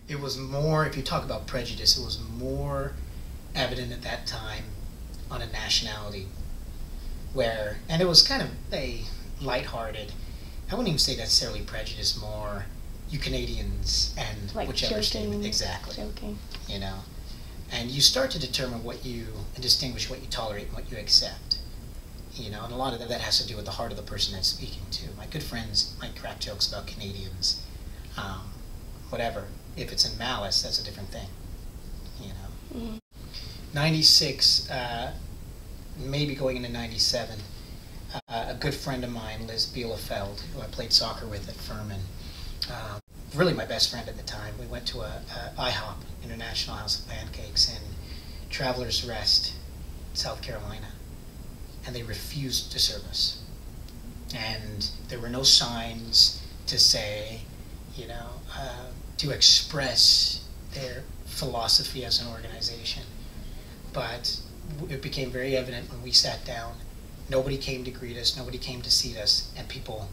It was more, if you talk about prejudice, it was more evident at that time on a nationality where, and it was kind of a lighthearted, I wouldn't even say necessarily prejudice, more you Canadians and like whichever joking, state, exactly, joking. you know, and you start to determine what you, and distinguish what you tolerate and what you accept, you know, and a lot of that has to do with the heart of the person that's speaking to. My good friends might crack jokes about Canadians, whatever. If it's in malice, that's a different thing, you know. Mm-hmm. 96, maybe going into 97, a good friend of mine, Liz Bielefeld, who I played soccer with at Furman, really my best friend at the time, we went to a IHOP, International House of Pancakes, in Travelers Rest, South Carolina, and they refused to serve us. And there were no signs to say, you know, to express their philosophy as an organization. But it became very evident when we sat down, nobody came to greet us, nobody came to seat us, and people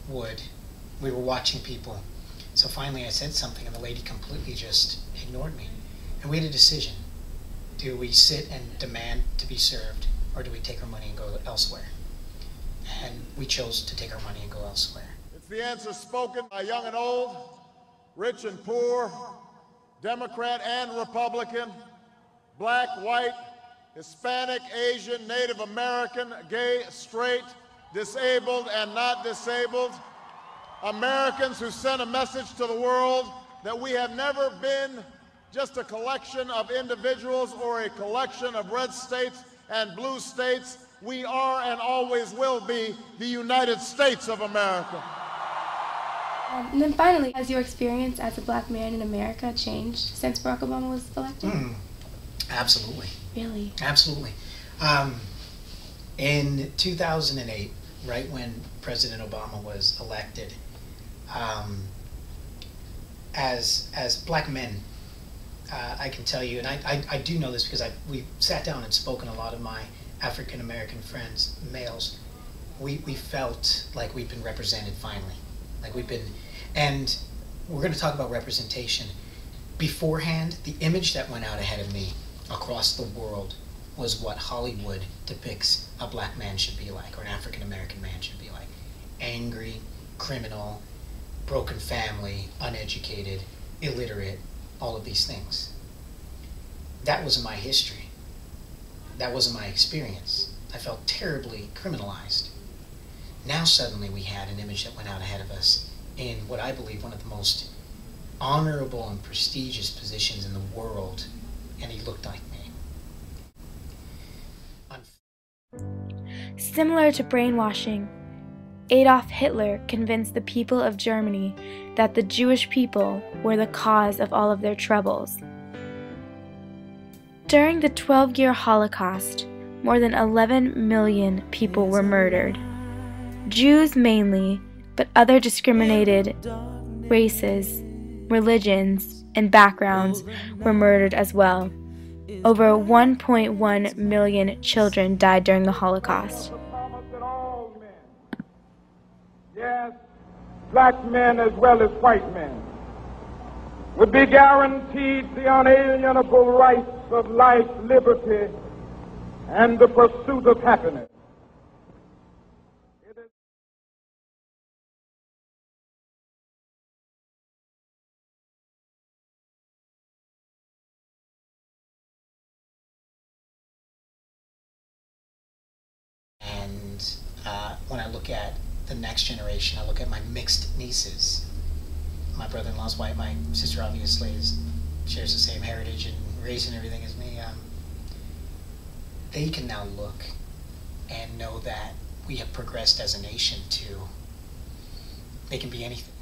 would. We were watching people. So finally I said something and the lady completely just ignored me. And we had a decision. Do we sit and demand to be served, or do we take our money and go elsewhere? And we chose to take our money and go elsewhere. It's the answer spoken by young and old, rich and poor, Democrat and Republican, black, white, Hispanic, Asian, Native American, gay, straight, disabled and not disabled, Americans who sent a message to the world that we have never been just a collection of individuals or a collection of red states and blue states. We are and always will be the United States of America. And then finally, has your experience as a black man in America changed since Barack Obama was elected? Absolutely. Really? Absolutely. In 2008, right when President Obama was elected, as black men, I can tell you, and I do know this because we sat down and spoken to a lot of my African American friends, males. We felt like we've been represented finally, like we've been, and we're going to talk about representation. Beforehand, the image that went out ahead of me across the world was what Hollywood depicts a black man should be like, or an African American man should be like. Angry, criminal, broken family, uneducated, illiterate, all of these things. That wasn't my history. That wasn't my experience. I felt terribly criminalized. Now suddenly we had an image that went out ahead of us in what I believe one of the most honorable and prestigious positions in the world, and he looked like me. Similar to brainwashing, Adolf Hitler convinced the people of Germany that the Jewish people were the cause of all of their troubles. During the 12-year Holocaust, more than 11 million people were murdered. Jews mainly, but other discriminated races, religions, and backgrounds were murdered as well. Over 1.1 million children died during the Holocaust. Yes, black men as well as white men would be guaranteed the unalienable rights of life, liberty, and the pursuit of happiness. And when I look at the next generation, I look at my mixed nieces. My brother-in-law's white, my sister obviously shares the same heritage and race and everything as me. They can now look and know that we have progressed as a nation to, they can be anything.